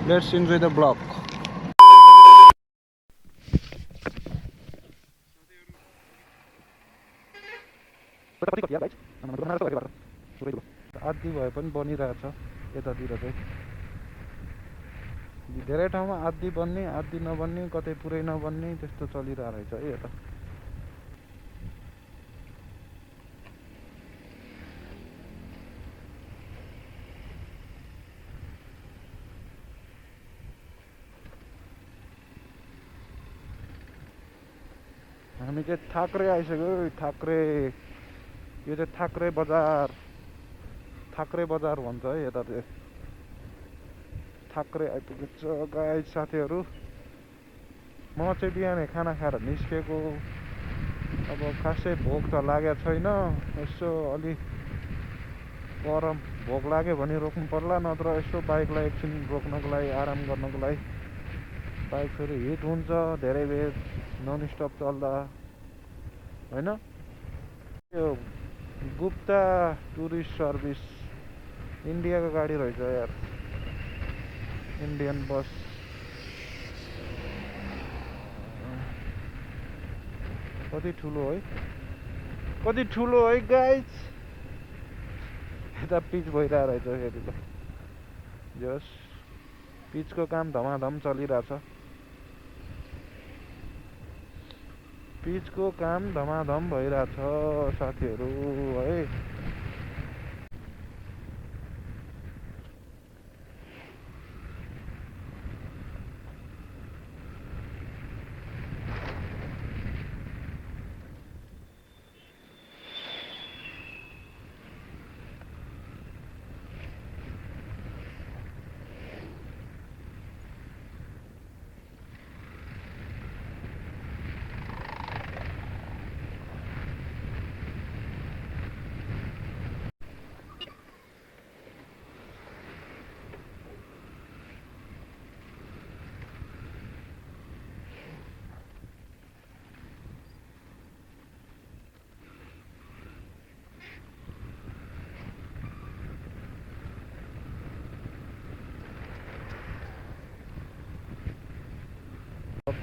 Let's enjoy the vlog. आदि भए पनि बनिरहेछ यतातिर चाहिँ धेरै ठाउँमा आदि बन्ने आदि नबन्ने कतै पुरै नबन्ने त्यस्तो चलिरहेको रहेछ है यता हामी चाहिँ थाक्रे आइसक्यो थाक्रे यो चाहिँ थाक्रे बजार भन्छ है यता चाहिँ थाक्रे आइपुगेछ गाइस साथीहरू म चाहिँ बिहानै खाना खाएर निस्केको अब खासै भोक त लागेको छैन यसो अलि गरम भोक लाग्यो भने रोक्नु पर्ला नत्र यसो बाइकलाई एकछिन रोक्नको लागि आराम गर्नको लागि बाइक फेरि हिट हुन्छ धेरै बेर नन स्टप चल्दा हैन यो गुप्ता टुरिस्ट सर्भिस इन्डियाको गाडी रहेछ यार इन्डियन बस कति ठुलो है गाइस यता पिच भइरहेको रहेछ फेरि ल जस पिचको काम धमाधम चलिरहेछ पिचको काम धमाधम भइरहेछ साथीहरू है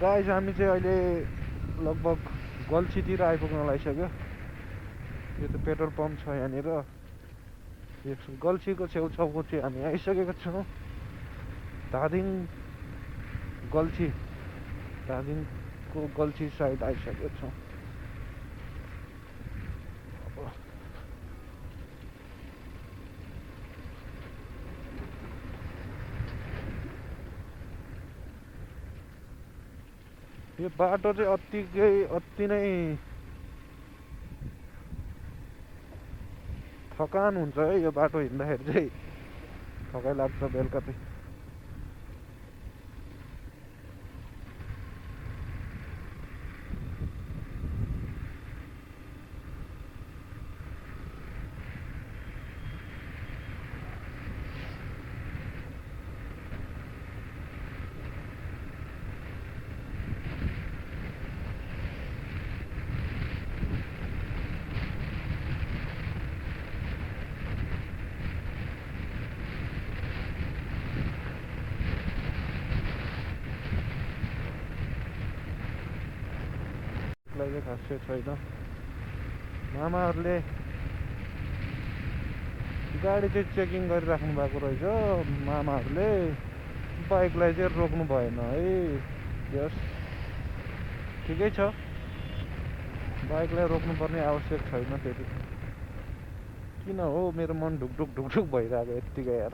गाइस हामी चाहिँ अहिले लगभग गल्छीतिर आइपुग्न लागिसक्यो यो त पेट्रोल पम्प छ यहाँनिर गल्छीको छेउछाउको चाहिँ हामी आइसकेको छौँ धादिङको गल्छी साइड आइसकेको छौँ यो बाटो चाहिँ अति नै थकान हुन्छ है यो बाटो हिँड्दाखेरि चाहिँ थकाइ लाग्छ बेलुका चाहिँ खासै छैन मामाहरूले गाडी चाहिँ चेकिङ गरिराख्नु भएको रहेछ मामाहरूले बाइकलाई चाहिँ रोक्नु भएन है यस ठिकै छ बाइकलाई रोक्नुपर्ने आवश्यक छैन त्यति किन हो मेरो मन ढुकढुक भइरहेको यत्तिकै यार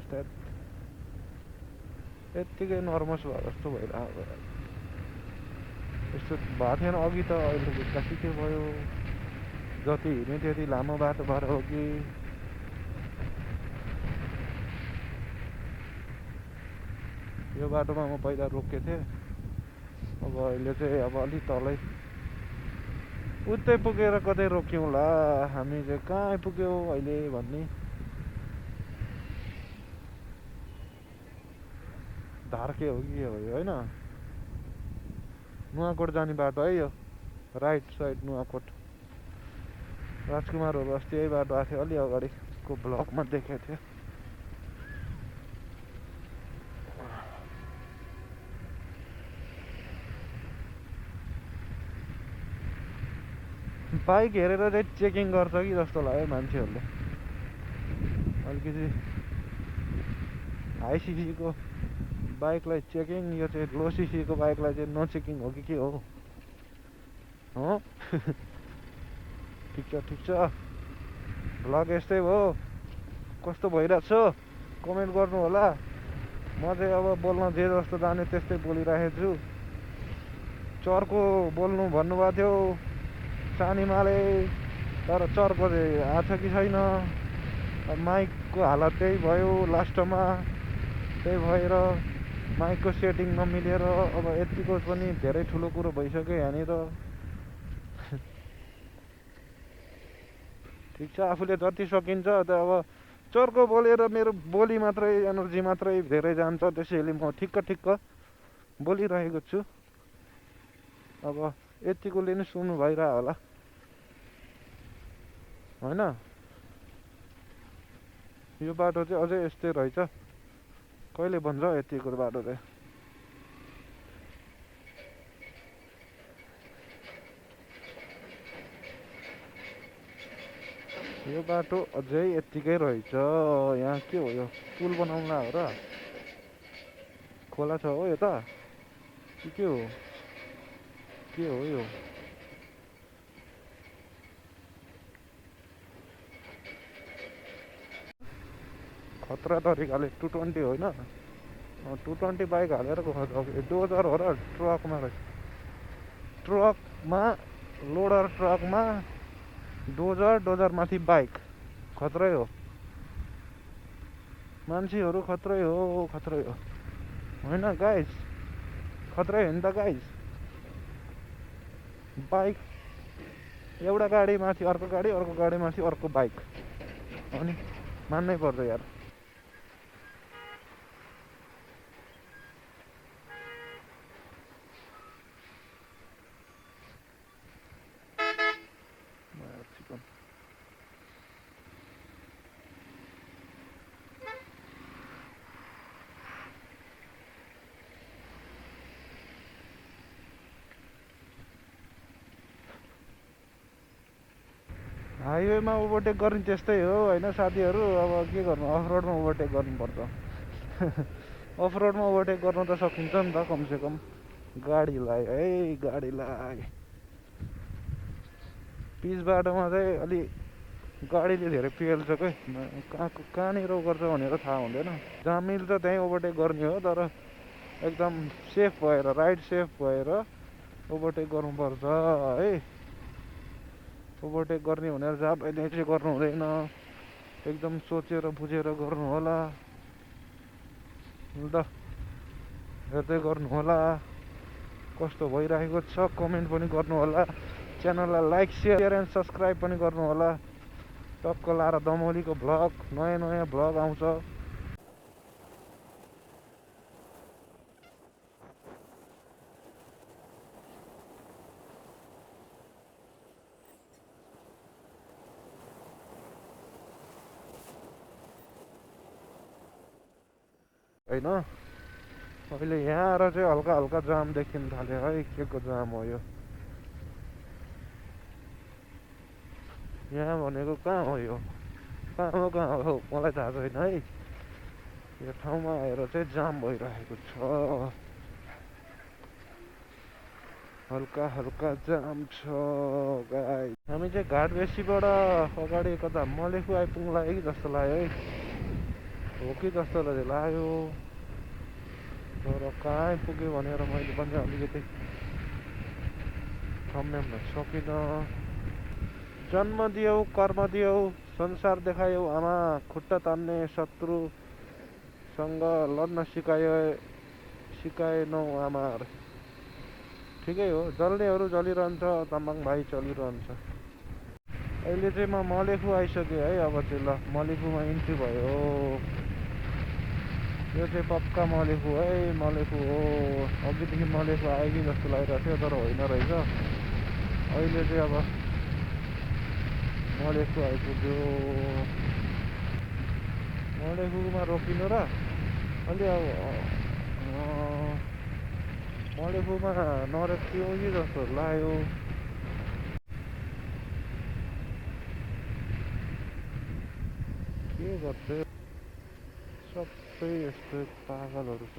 यत्तिकै नर्भस भयो जस्तो भइरहेको यस्तो भएको थिएन अघि त अहिले एक्कासिकै भयो जति हिँड्यो त्यति लामो बाटो भएर हो कि यो बाटोमा म पहिला रोकेको थिएँ अब अहिले चाहिँ अब अलि तलै उतै पुगेर कतै रोक्यौँला हामी चाहिँ कहाँ आइपुग्यौँ अहिले भन्ने धार्के हो कि हो यो होइन नुवाकोट जाने बाटो है यो राइट साइड नुवाकोट राजकुमारहरू अस्ति यही बाटो आएको थियो अलि अगाडिको ब्लगमा देखेको थियो बाइक हेरेर चाहिँ चेकिङ गर्छ कि जस्तो लाग्यो मान्छेहरूले। अलिकति हाई सिसीको बाइकलाई चेकिङ, यो चाहिँ लो सिसीको बाइकलाई चाहिँ नचेकिङ हो कि के हो? ठिक छ ठिक छ, भ्लग यस्तै हो। कस्तो भइरहेको छ कमेन्ट गर्नु होला। म चाहिँ अब बोल्न जे जस्तो जाने त्यस्तै बोलिरहेको छु। चर्को बोल्नु भन्नुभएको थियो सानीमाले, तर चर्को चाहिँ आएको छ कि छैन। माइकको हालत त्यही भयो लास्टमा, त्यही भएर माइकको सेटिङ नमिलेर अब यतिको पनि धेरै ठुलो कुरो भइसक्यो यहाँनिर। ठिक छ, आफूले जति सकिन्छ त अब चर्को बोलेर मेरो बोली मात्रै, एनर्जी मात्रै धेरै जान्छ, त्यसैले म ठिक्क बोलिरहेको छु। अब यतिकोले नि सुन्नु भइरह होला होइन। यो बाटो चाहिँ अझै यस्तै रहेछ, कहिले बन्छ यतिको बाटो चाहिँ। यो बाटो अझै यत्तिकै रहेछ। यहाँ के हो, यो पुल बनाउला हो र? खोला छ हो यता कि के हो? के हो यो? खतरा तरिकाले 220 होइन, 220 बाइक हालेर डोजर हो र? ट्रकमा रहेछ, ट्रकमा लोडर, ट्रकमा डोजर माथि बाइक। खत्रै हो, मान्छेहरू खत्रै हो होइन गाइस? खत्रै हो नि त गाइस। बाइक, एउटा गाडी माथि अर्को गाडी, अर्को गाडी माथि अर्को बाइक, अनि मान्नै पर्छ यार। हाइवेमा ओभरटेक गर्ने त्यस्तै हो होइन साथीहरू। अब के गर्नु, अफरोडमा ओभरटेक गर्नुपर्छ। अफरोडमा ओभरटेक गर्नु त सकिन्छ नि त कमसेकम। गाडीलाई पिच बाटोमा चाहिँ अलि गाडीले धेरै पेल्छ क्या, कहाँनिर गर्छ भनेर थाहा हुँदैन। जहाँ मिल्छ त्यहीँ ओभरटेक गर्ने हो, तर एकदम सेफ भएर, राइड सेफ भएर ओभरटेक गर्नुपर्छ है। ओभरटेक गर्ने भनेर जहाँ पाइने चाहिँ गर्नु हुँदैन, एकदम सोचेर बुझेर गर्नु होला। ल हेर्दै गर्नु होला कस्तो भइरहेको छ। कमेन्ट पनि गर्नु होला, च्यानललाई लाइक सेयर एन्ड सब्सक्राइब पनि गर्नु होला। टक्क लाएर दमौलीको भ्लग, नयाँ भ्लग आउँछ। होइन अहिले यहाँ आएर चाहिँ हल्का जाम देखिन थाल्यो है। के को जाम हो यो? यहाँ भनेको कहाँ हो यो? कहाँ हो मलाई थाहा छैन है। यो ठाउँमा आएर चाहिँ जाम भइरहेको छ, हल्का जाम छ गाइस। हामी चाहिँ घाट बेसीबाट अगाडि कता मलेखु आइपुग्ला कि जस्तो लाग्यो है, हो कि जस्तो लाग्यो। तर कहाँ आइपुग्यो भनेर मैले पनि अलिकति सम्झाउन सकिनँ। जन्म दियौ कर्म दियौ, संसार देखायौ आमा, खुट्टा तान्ने शत्रुसँग लड्न सिकाएनौ आमा। ठिकै हो, जल्नेहरू जलिरहन्छ, तामाङ भाइ चलिरहन्छ। अहिले चाहिँ म मलेखु आइसकेँ है। अब चाहिँ ल मलेखुमा इन्ट्री भयो। यो चाहिँ पक्का मलेखु है, मलेखु हो। अघिदेखि मलेखु आयो कि जस्तो लागिरहेको थियो, तर होइन रहेछ। अहिले चाहिँ अब मलेखु आइपुग्यो। मलेखुमा रोकिनु र अलि अब मलेखुमा नरोकियो कि जस्तो लाग्यो। के गर्छ सबै यस्तो पागलहरू छ।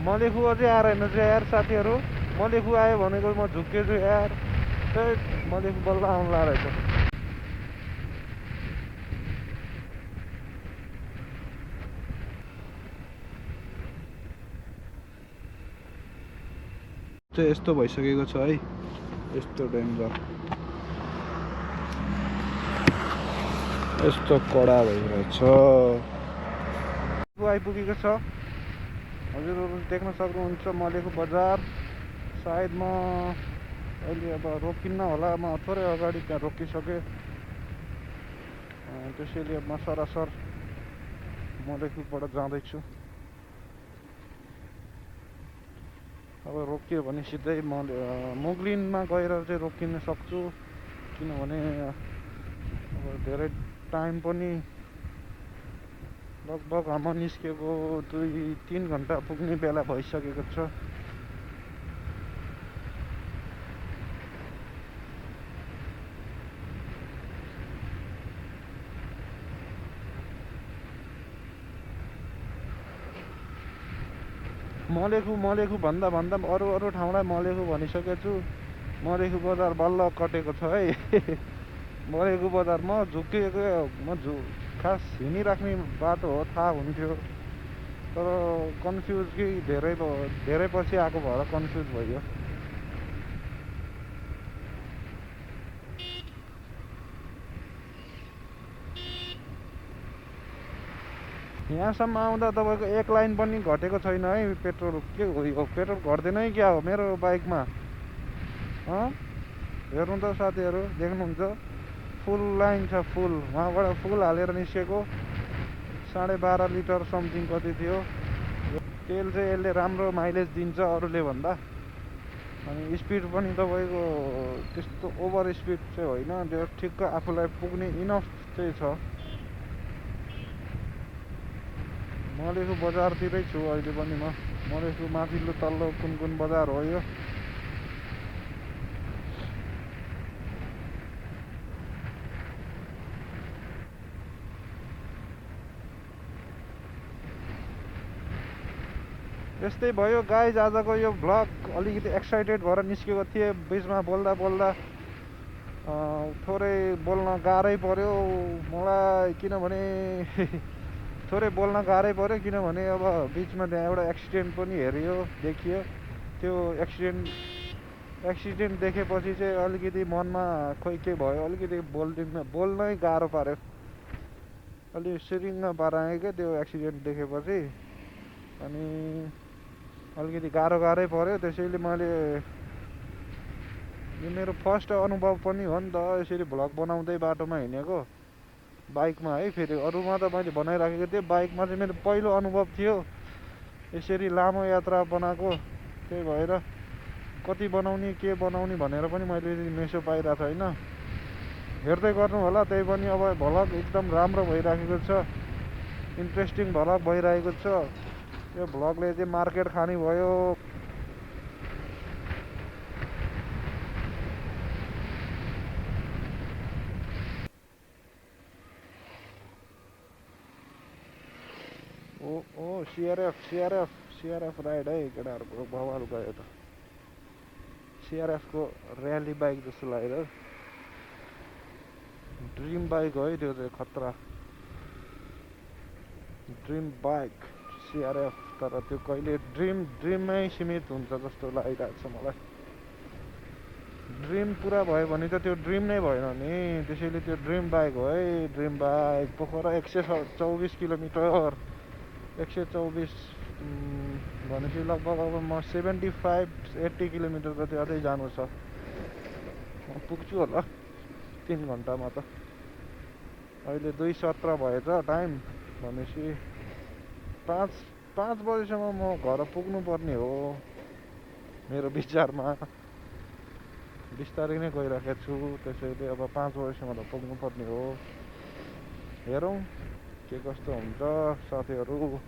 मलेखु अझै आएर हेर्नु चाहिँ यार साथीहरू, मलेखु आयो भनेको म झुक्केछु यार। मलेखु बल्ल आउनु रहेछ। चाहिँ यस्तो भइसकेको छ है, यस्तो डेन्जर, यस्तो कडा भइरहेछ। आइपुगेको छ हजुरहरू देख्न सक्नुहुन्छ मलेखु बजार। सायद म अहिले अब रोकिन्न होला, म थोरै अगाडि त्यहाँ रोकिसकेँ। त्यसैले म सरासर मलेखुबाट जाँदैछु। अब रोकियो भने सिधै म मुगलिनमा गएर चाहिँ रोकिन सक्छु, किनभने अब धेरै टाइम पनि लगभग म निस्केको 2-3 घन्टा पुग्ने बेला भइसकेको छ। मलेखु भन्दा अरू ठाउँलाई मलेखु भनिसकेको छु। मलेखु बजार बल्ल कटेको छ है। मलेखु बजार म झुक्किएको, खास हिँडिराख्ने बाटो हो, थाहा हुन्थ्यो, तर कन्फ्युज कि धेरै पछि आएको भएर कन्फ्युज भयो। यहाँसम्म आउँदा तपाईँको एक लाइन पनि घटेको छैन है पेट्रोल। के हो यो, पेट्रोल घट्दैन है क्या हो मेरो बाइकमा? हेर्नु त साथीहरू, देख्नुहुन्छ फुल लाइन छ, फुल। वहाँबाट फुल हालेर निस्केको। 12.5 लिटर समथिङ कति थियो। तेल चाहिँ यसले राम्रो माइलेज दिन्छ अरूले भन्दा। अनि स्पिड पनि तपाईँको त्यस्तो ओभर स्पिड चाहिँ होइन, त्यो ठिक्क आफूलाई पुग्ने इनफ चाहिँ छ। मलेखु बजारतिरै छु अहिले पनि म। मलेखु माथिल्लो तल्लो कुन बजार हो यो? यस्तै भयो गाइज आजको यो भ्लग। अलिकति एक्साइटेड भएर निस्केको थिएँ, बिचमा बोल्दा थोरै बोल्न गाह्रै पर्यो मलाई, किनभने थोरै बोल्न गाह्रै पर्यो किनभने अब बिचमा त्यहाँ एउटा एक्सिडेन्ट पनि देखियो। त्यो एक्सिडेन्ट देखेपछि चाहिँ अलिकति मनमा खोइ के भयो, अलिकति बोल्नै गाह्रो पार्यो। अलि सिरिङ्ग पाराएँ क्या त्यो एक्सिडेन्ट देखेपछि। अनि अलिकति गाह्रै पर्यो। त्यसैले मैले, यो मेरो फर्स्ट अनुभव पनि हो नि त, यसरी भ्लग बनाउँदै बाटोमा हिँडेको बाइकमा है। फेरि अरूमा त मैले बनाइराखेको थिएँ, बाइकमा चाहिँ मेरो पहिलो अनुभव थियो यसरी लामो यात्रा बनाएको। त्यही भएर कति बनाउने के बनाउने भनेर पनि मैले मेसो पाइरहेको छैन। हेर्दै गर्नु होला। त्यही पनि अब भ्लग एकदम राम्रो भइराखेको छ, इन्ट्रेस्टिङ भ्लग भइरहेको छ। यो भ्लगले चाहिँ मार्केट खाने भयो। ओ सिआरएफ राइड है केटाहरूको, बवाल गयो त। सिआरएफको र्याली बाइक जस्तो लाग्यो। ड्रिम बाइक हो है त्यो चाहिँ, खतरा ड्रिम बाइक सिआरएफ। तर त्यो कहिले ड्रिममै सीमित हुन्छ जस्तो लागिरहेको छ मलाई। ड्रिम पुरा भयो भने त त्यो ड्रिम नै भएन नि। त्यसैले त्यो ड्रिम बाइक हो है, ड्रिम बाइक। पोखरा 124 किलोमिटर, 124 भनेपछि लगभग अब म 75-80 किलोमिटर जति अझै जानु छ। म पुग्छु होला 3 घन्टामा त। अहिले 2:17 भएछ टाइम, भनेपछि 5 बजीसम्म म घर पुग्नुपर्ने हो मेरो विचारमा। बिस्तारै नै गइराखेको छु, त्यसैले अब 5 बजीसम्म त पुग्नुपर्ने हो। हेरौँ के कस्तो हुन्छ साथीहरू।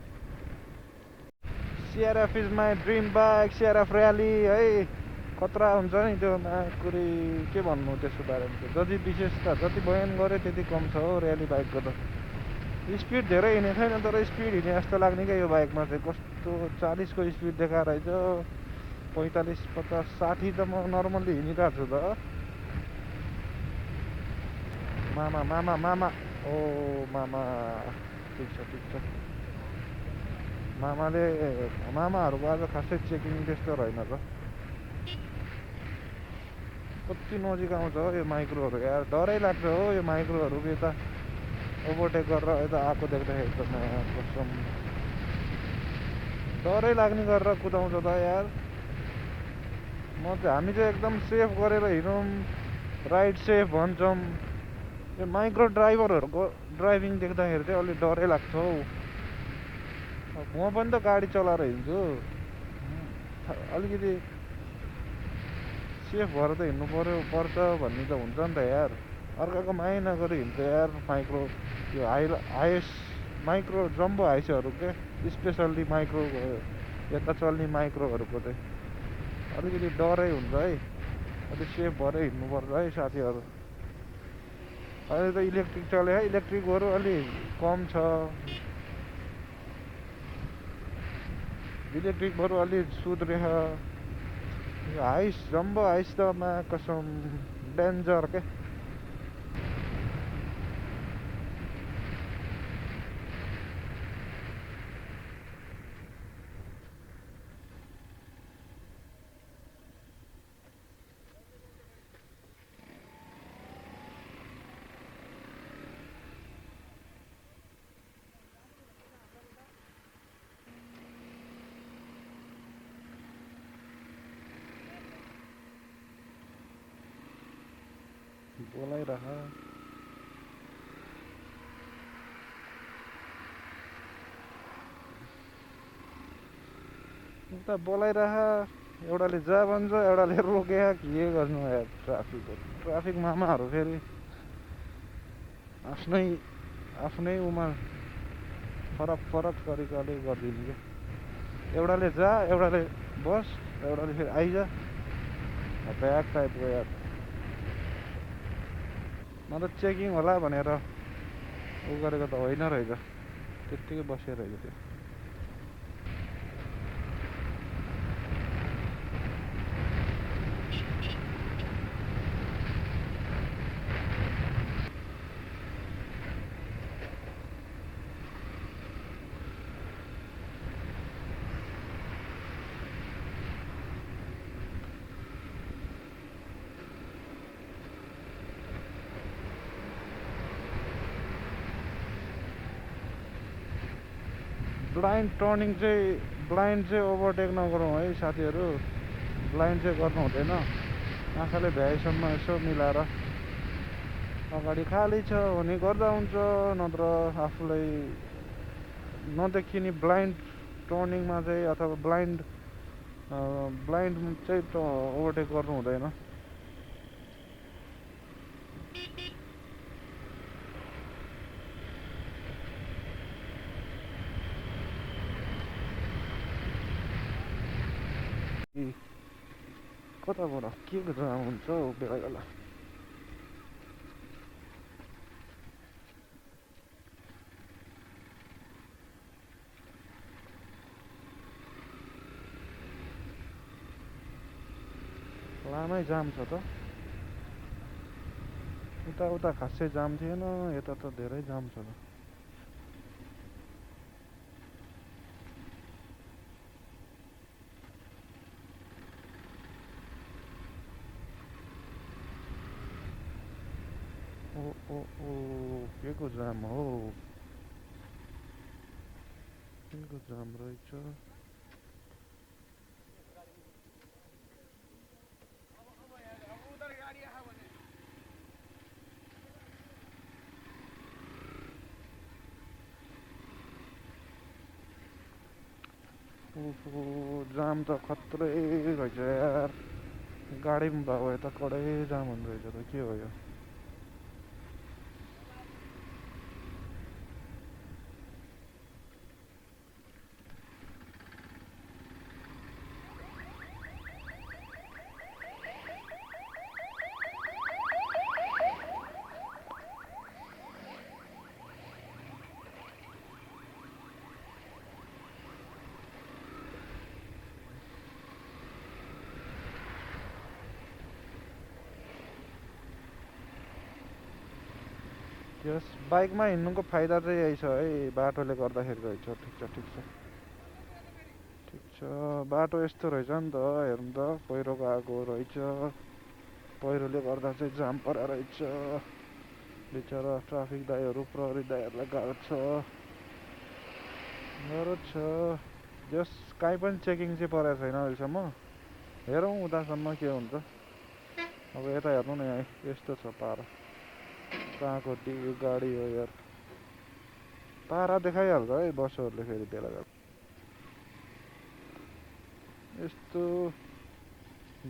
CRF is my dream bike CRF rally है खतरा हुन्छ नि त्यो कुरी के भन्नु त्यसको बारेमा चाहिँ जति विशेषता जति बयान गऱ्यो त्यति कम छ हो र्याली बाइकको त स्पिड धेरै हिँडेको छैन तर स्पिड हिँडे जस्तो लाग्ने क्या यो बाइकमा चाहिँ कस्तो 40को स्पिड देखाएर रहेछ 45 50 60 त म नर्मल्ली हिँडिरहेको छु त मामा मामा मामा ओ मामा ठिक छ मामाहरूको आज खासै चेकिङ त्यस्तो रहेन त कति नजिक आउँछ हो यो माइक्रोहरू यार डरै लाग्छ हो यो माइक्रोहरू यता ओभरटेक गरेर यता आएको देख्दाखेरि त कसम डरै लाग्ने गरेर कुदाउँछ त यार हामी चाहिँ एकदम सेफ गरेर हिँडौँ राइड सेफ भन्छौँ यो माइक्रो ड्राइभरहरूको ड्राइभिङ देख्दाखेरि चाहिँ अलिक डरै लाग्छ हौ म पनि त गाडी चलाएर हिँड्छु अलिकति सेफ भएर त हिँड्नु पर्छ भन्ने त हुन्छ नि त यार अर्काको माया नगरी हिँड्छ यार माइक्रो यो हाइएस्ट माइक्रो जम्बो हाइसहरू के स्पेसल्ली माइक्रो यता चल्ने माइक्रोहरूको चाहिँ अलिकति डरै हुन्छ है अलिक सेफ भएर हिँड्नुपर्छ है साथीहरू अहिले त इलेक्ट्रिक चल्यो है इलेक्ट्रिकहरू अलिक कम छ इलेक्ट्रिकहरू अलिक सुध्रेछ यो हाइस जम्बो हाइस त कसम डेन्जर के बोलाइरह उता बोलाइरह एउटाले जा भन्छ एउटाले रोके के गर्नु यार ट्राफिक मामाहरू फेरि आफ्नै उमा फरक तरिकाले गरिदिने क्या एउटाले जा एउटाले बस एउटाले फेरि आइज ब्याग टाइपको यार म त चेकिङ होला भनेर उ गरेको त होइन रहेछ त्यत्तिकै बसिरहेको थियो ब्लाइन्ड चाहिँ ओभरटेक नगरौँ है साथीहरू ब्लाइन्ड चाहिँ गर्नु हुँदैन आँखाले भ्याएसम्म यसो मिलाएर अगाडि खाली छ भने गर्दा हुन्छ नत्र आफूलाई नदेखिने ब्लाइन्ड टर्निङमा चाहिँ अथवा ब्लाइन्ड चाहिँ ओभरटेक गर्नु हुँदैन कताबाट के जाम हुन्छ हौ बेला बेला लामै जाम छ त उता खासै जाम थिएन यता त धेरै जाम छ त के को जाम हो के को जाम रहेछ जाम त खत्रै रहेछ यार गाडी पनि भएको यता कडै जाम हुँदो रहेछ त के हो यो यस बाइकमा हिँड्नुको फाइदा चाहिँ यही छ है, बाटोले गर्दाखेरि रहेछ। ठिक छ ठिक छ ठिक छ। बाटो यस्तो रहेछ नि त, हेर्नु त पहिरोको आगो रहेछ, पहिरोले गर्दा चाहिँ जाम परेर रहेछ। बिचरा ट्राफिक दाइहरू प्रहरी दाइहरूलाई गाह्रो छ। जस काहीँ पनि चेकिङ चाहिँ परेको छैन अहिलेसम्म। हेरौँ उतासम्म के हुन्छ। अब यता हेर्नु न, यहाँ यस्तो छ पारा, कहाँको गाडी हो यार। पारा देखाइहाल्छ है बसहरूले फेरि बेला बेला। यस्तो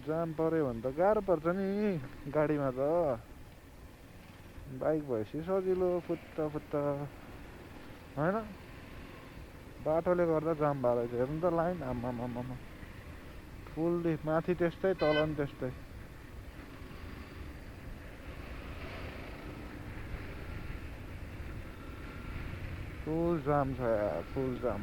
जाम पऱ्यो भने त गाह्रो पर्छ नि गाडीमा त। बाइक भएपछि सजिलो, फुत्त होइन। बाटोले गर्दा जाम भएर रहेछ, हेर्नु त लाइन। आम्मामामा फुल्ली माथि त्यस्तै, तल पनि त्यस्तै। फुल जाम छ यार, फुल जाम।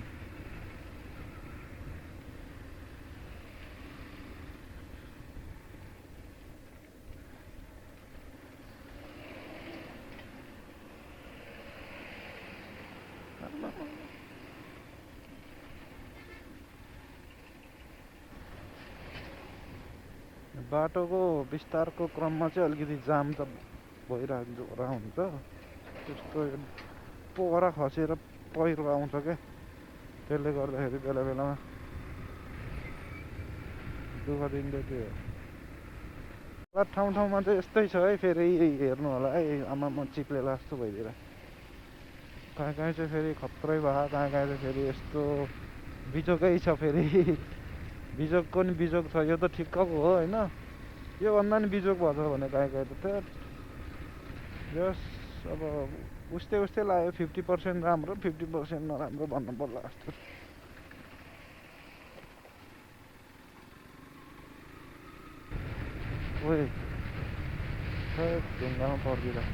बाटोको विस्तारको क्रममा चाहिँ अलिकति जाम त भइरहेको हुन्छ। त्यस्तो पोखरा खसेर पहिरो आउँछ क्या, त्यसले गर्दाखेरि बेला बेलामा दुःख दिँदै त्यो ठाउँ ठाउँमा चाहिँ यस्तै छ है। फेरि हेर्नु होला है, आमामा चिप्लेला जस्तो भइदिएर। कहीँ कहीँ चाहिँ फेरि खत्रै भयो, कहीँ कहीँ चाहिँ फेरि यस्तो बिजोकै छ। फेरि बिजोकको नि बिजोक छ, यो त ठिक्कको हो होइन। योभन्दा नि बिजोक भएछ भने कहीँ कहीँ त जस अब उस्तै उस्तै लाग्यो। 50% राम्रो, 50% नराम्रो भन्नु पर्ला जस्तो। ओए ढुङ्गामा पर्दिँदा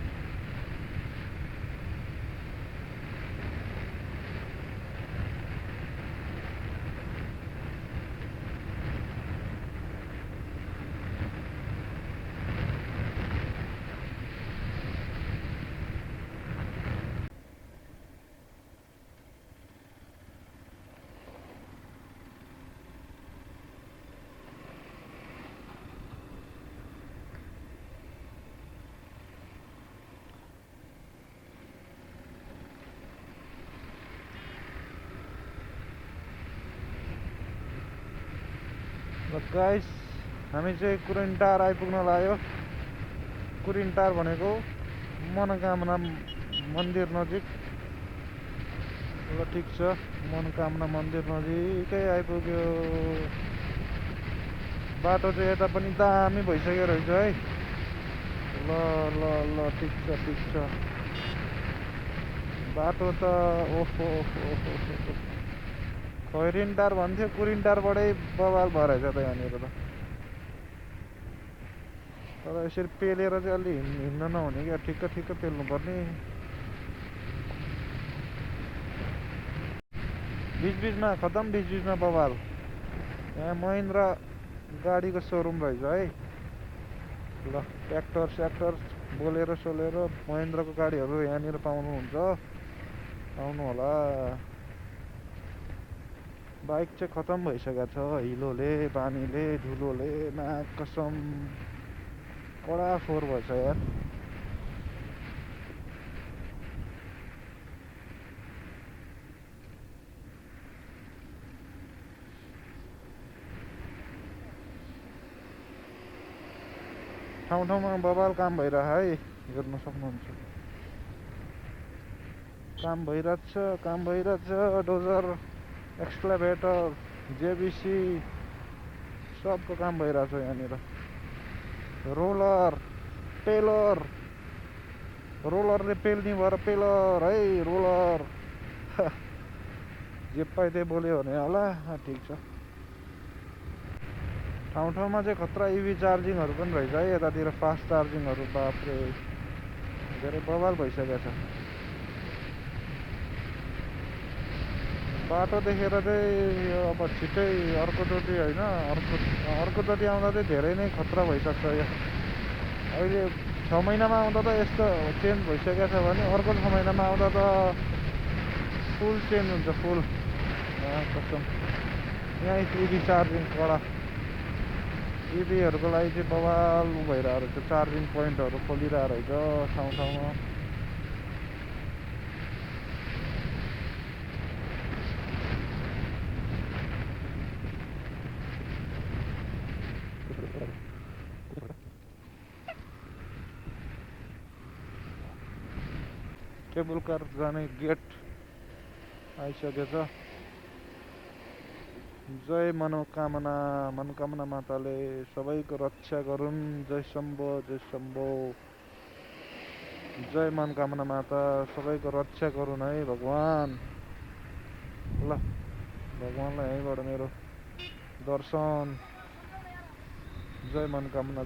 गाइस, हामी चाहिँ कुरिनटार आइपुग्न लाग्यो। कुरिनटार भनेको मनोकामना मन्दिर नजिक। ल ठिक छ, मनोकामना मन्दिर नजिकै आइपुग्यो। बाटो चाहिँ यता पनि दामी भइसक्यो रहेछ है। ल ल ल ठिक छ ठिक छ। बाटो त ओहो खैरिनटार भन्थ्यो, कुरिनटारबाटै बवाल भएर रहेछ त यहाँनिर त। तर यसरी पेलेर चाहिँ अलि हिँड्न नहुने क्या, ठिक्क ठिक्क पेल्नुपर्ने। बिचबिचमा खतम, बिचबिचमा बवाल। यहाँ महिन्द्रा गाडीको सोरुम रहेछ है। ल ट्र्याक्टर स्याक्टर, बोलेरो सोलेरो, महिन्द्राको गाडीहरू यहाँनिर पाउनुहुन्छ, आउनु होला। बाइक चाहिँ खतम भइसकेको छ हिलोले, पानीले, धुलोले। नाक कसम कडा फोहोर भएछ यार। ठाउँ ठाउँमा बवाल काम भइरह है, हेर्न सक्नुहुन्छ। काम भइरहेछ। डोजर, एक्सक्लेभेटर, जेबिसी सबको काम भइरहेछ यहाँनिर। रोलर, पेलर, रोलरले पेल्ने भएर पेलर है, रोलर। जे पायो त्यही बोल्यो भने होला। ठिक छ। ठाउँ ठाउँमा चाहिँ खतरा इभी चार्जिङहरू पनि रहेछ है यतातिर, फास्ट चार्जिङहरू। बाफ्रे धेरै बवाल भइसकेको छ। बाटो देखेर चाहिँ अब छिट्टै अर्कोचोटि होइन, अर्कोचोटि आउँदा चाहिँ धेरै नै खतरा भइसक्छ यो। अहिले 6 महिनामा आउँदा त यस्तो चेन्ज भइसकेको छ भने अर्को 6 महिनामा आउँदा त फुल चेन्ज हुन्छ फुल कसम। यहाँ इभी चार्जिङ कडा इभीहरूको लागि चाहिँ बवाल भइरहेको रहेछ चार्जिङ पोइन्टहरू खोलिरहेको रहेछ ठाउँ ठाउँमा। केबल कार जाने गेट आइसकेछ। जय मनोकामना मनोकामना माताले सबैको रक्षा गरून्। जय शम्भो जय शम्भो। जय मनोकामना माता सबैको रक्षा गरून् है भगवान। ल भगवानलाई यहीँबाट मेरो दर्शन। जय मनोकामना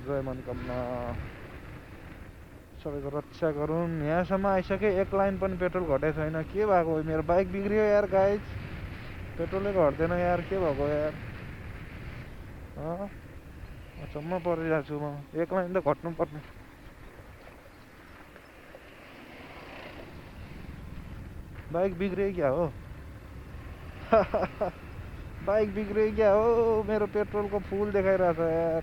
सबैको रक्षा गरून्। यहाँसम्म आइसके एक लाइन पनि पेट्रोल घटेको छैन। के भएको हो मेरो बाइक बिग्रियो यार गाइज। पेट्रोलै घट्दैन यार के भएको यार। अचम्म परिरहेको छु म। एक लाइन त घट्नु पर्ने। बाइक बिग्रियो क्या हो बाइक बिग्रियो क्या हो। मेरो पेट्रोलको फुल देखाइरहेछ यार।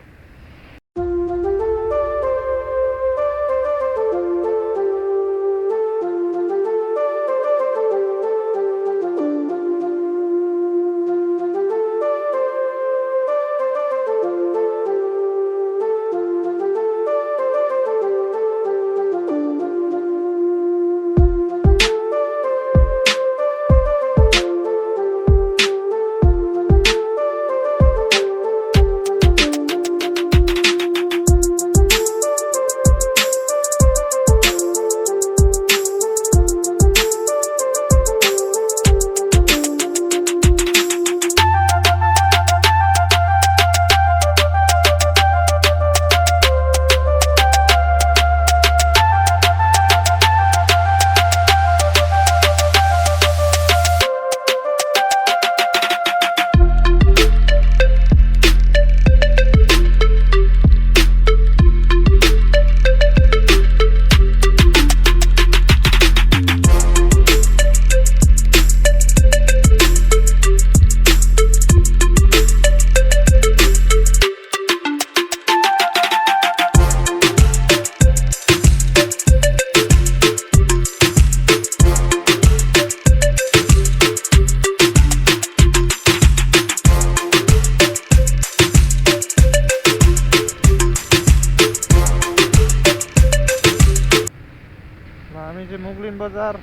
हामी चाहिँ मुगलिन बजार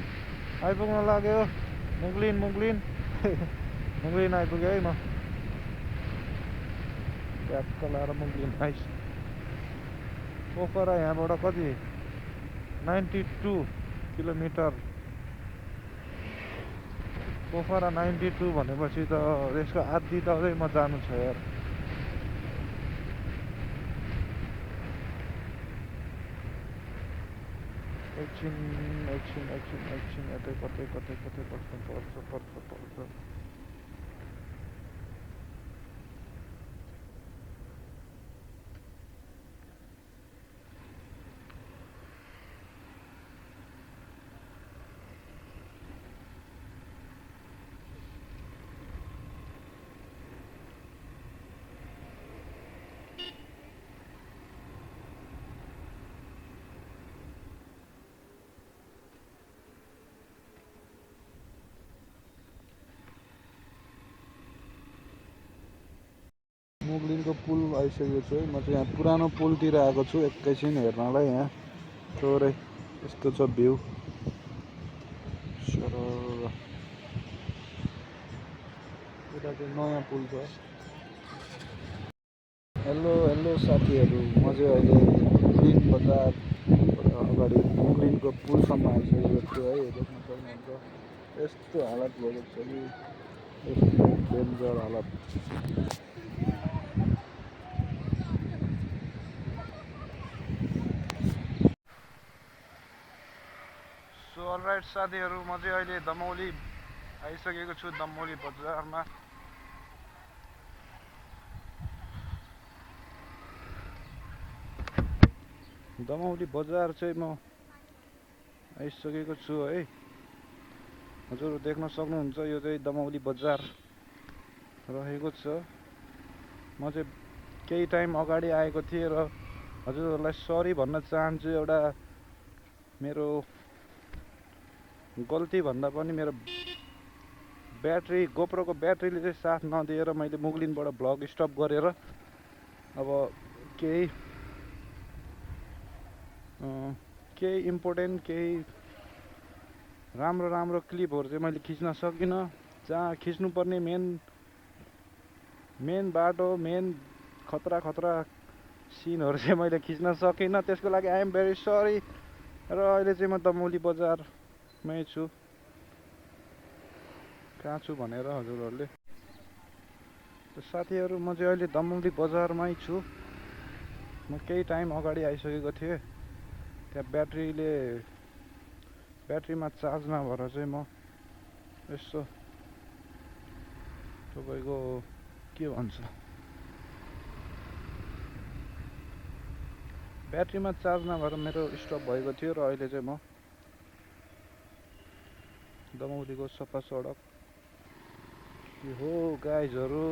आइपुग्न लाग्यो। मुगलिन मुगलिन आइपुग्यो है म। ट्याक्क लाएर मुगलिन आइस। पोखरा यहाँबाट कति 92 किलोमिटर। पोखरा 92 भनेपछि त यसको आधी त अझै म जानु छ यार। एकछिन यतै कतै पर्छ। मुगलिनको पुल आइसकेको छु है। म चाहिँ यहाँ पुरानो पुलतिर आएको छु एकैछिन हेर्नलाई। यहाँ थोरै यस्तो छ भ्यू। यता चाहिँ नयाँ पुल छ। हेलो साथीहरू, म चाहिँ अहिले मुगलिन बजार अगाडि मुगलिनको पुलसम्म आइसकेको छु है। देख्न सक्नुहुन्छ यस्तो हालत भएको छ कि यस्तो डेन्जर हालत। अलराइट साथीहरू, म चाहिँ अहिले दमौली आइसकेको छु। दमौली बजारमा दमौली बजार चाहिँ म आइसकेको छु है। हजुर देख्न सक्नुहुन्छ यो चाहिँ दमौली बजार रहेको छ। म चाहिँ केही टाइम अगाडि आएको थिएँ र हजुरहरूलाई सरी भन्न चाहन्छु। एउटा मेरो गल्ती भन्दा पनि मेरो ब्याट्री गोप्रोको ब्याट्रीले चाहिँ साथ नदिएर मैले मुगलिनबाट भ्लग स्टप गरेर अब केही इम्पोर्टेन्ट केही राम्रो क्लिपहरू चाहिँ मैले खिच्न सकिनँ। जहाँ खिच्नुपर्ने मेन बाटो मेन खतरा सिनहरू चाहिँ मैले खिच्न सकिनँ। त्यसको लागि आई एम भेरी सरी। र अहिले चाहिँ म दमौली बजारमै छु। कहाँ छु भनेर हजुरहरूले साथीहरू म चाहिँ अहिले दमौली बजारमै छु। म केही टाइम अगाडि आइसकेको थिएँ। त्यहाँ ब्याट्रीमा चार्ज नभएर चाहिँ म यसो तपाईँको के भन्छ ब्याट्रीमा चार्ज नभएर मेरो स्टप भएको थियो। र अहिले चाहिँ म दमौलीको सफा सडक हो गाइजहरू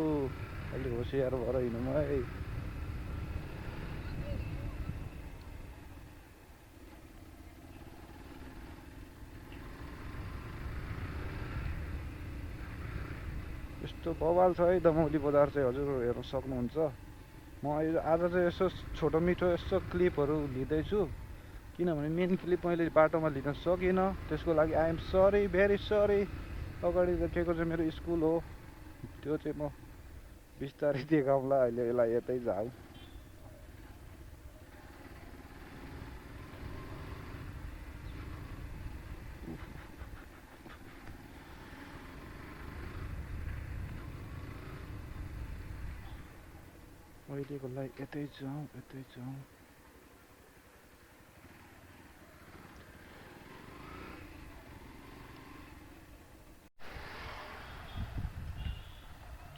अलि होसियार भएर हिँडौँ है। यस्तो बवाल छ है दमौली बजार चाहिँ हजुरहरू हेर्न सक्नुहुन्छ। म आज चाहिँ यसो छोटो मिठो यसो क्लिपहरू लिँदैछु किनभने मेन क्लिप मैले बाटोमा लिन सकिनँ। त्यसको लागि I am sorry very sorry. अगाडि देखेको चाहिँ मेरो स्कुल हो। त्यो चाहिँ म बिस्तारै देखाउँला। अहिले यसलाई यतै जाऊ। अहिलेको लागि यतै जाउँ।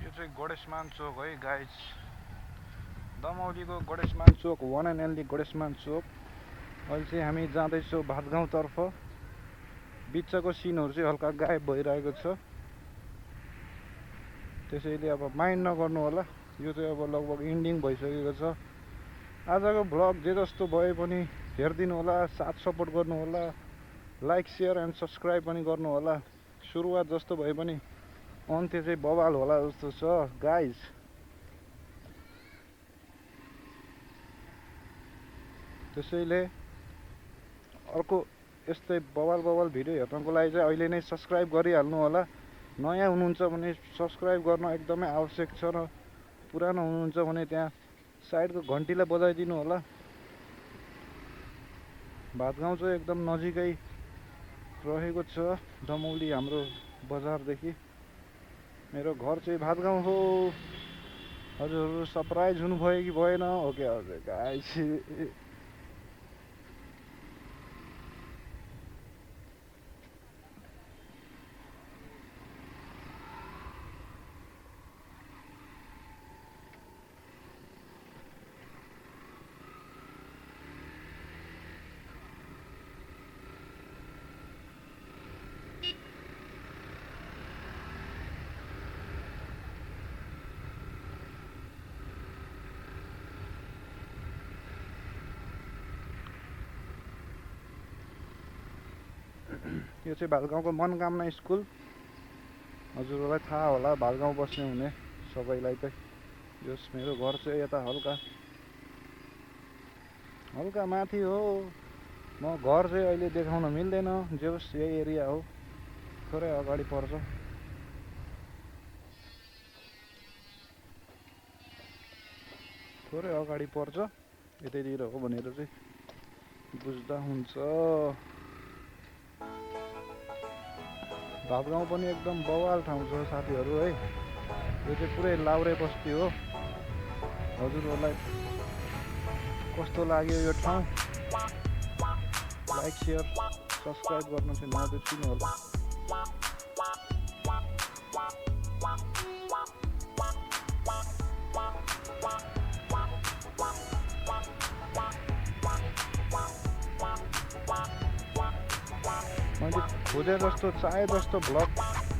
यो चाहिँ गणेशमान चोक है गाइज। दमौलीको गणेशमान चोक 1 एन्ड ओन्ली गणेशमान चोक। अहिले चाहिँ हामी जाँदैछौँ भातगाउँतर्फ। बिचको सिनहरू चाहिँ हल्का गायब भइरहेको छ। त्यसैले अब माइन्ड नगर्नु होला। यो चाहिँ अब लगभग इन्डिङ भइसकेको छ। आजको भ्लग जे जस्तो भए पनि हेरिदिनु होला। साथ सपोर्ट गर्नु होला। लाइक सेयर एन्ड सब्सक्राइब पनि गर्नु होला। सुरुवात जस्तो भए पनि अन्त्य चाहिँ बवाल होला जस्तो छ गाइज। त्यसैले अर्को यस्तै बवाल भिडियो हेर्नको लागि चाहिँ अहिले नै सब्सक्राइब गरिहाल्नु होला। नयाँ हुनुहुन्छ भने सब्सक्राइब गर्न एकदमै आवश्यक छ। र पुरानो हुनुहुन्छ भने त्यहाँ साइडको घन्टीलाई बजाइदिनु होला। भातगाउँ चाहिँ एकदम नजिकै रहेको छ दमौली हाम्रो बजारदेखि। मेरो घर चाहिँ भातगाउँ हो। हजुरहरू सरप्राइज हुनुभयो कि भएन? ओके हजुर गाइस। यो चाहिँ भातगाउँको मनकामना स्कुल। हजुरहरूलाई थाहा होला भातगाउँ बस्ने हुने सबैलाई चाहिँ। जस मेरो घर चाहिँ यता हल्का माथि हो। म घर चाहिँ अहिले देखाउन मिल्दैन। जे होस् यही एरिया हो। थोरै अगाडि पर्छ। यतैतिर हो भनेर चाहिँ बुझ्दा हुन्छ। भातगाउँ पनि एकदम बवाल ठाउँ छ साथीहरू है। यो चाहिँ पुरै लाउरे बस्ती हो। हजुरहरूलाई कस्तो लाग्यो यो ठाउँ? लाइक सेयर सब्सक्राइब गर्न चाहिँ नबिर्सिनु होला। मैले खोजे जस्तो चाहे जस्तो भ्लग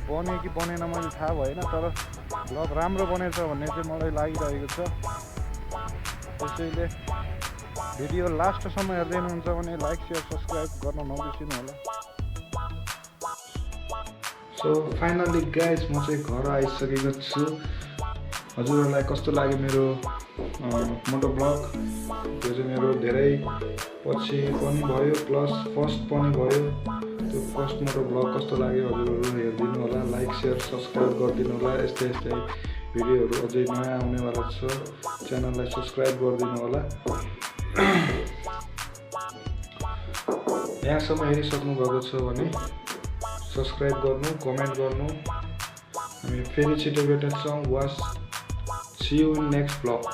बन्यो कि बनेन मैले थाहा भएन, तर भ्लग राम्रो बनेछ भन्ने चाहिँ मलाई लागिरहेको छ। त्यसैले भिडियो लास्टसम्म हेर्दै हुनुहुन्छ भने लाइक सेयर सब्सक्राइब गर्न नबिर्सिनु होला। सो फाइनली गाइज म चाहिँ घर आइसकेको छु। हजुरहरूलाई कस्तो लाग्यो मेरो मोटो ब्लग? त्यो चाहिँ मेरो धेरै पछि पनि भयो प्लस फर्स्ट पनि भयो। त्यो फर्स्ट मोटो ब्लग कस्तो लाग्यो हजुरहरू हेरिदिनु होला, लाइक सेयर सब्सक्राइब गरिदिनु होला। यस्तै भिडियोहरू अझै नयाँ आउनेवाला छ, च्यानललाई सब्सक्राइब गरिदिनु होला। यहाँसम्म हेरिसक्नु भएको छ भने सब्सक्राइब गर्नु, कमेन्ट गर्नु। हामी फेरि छिटो भेट्छौँ। See you in next vlog.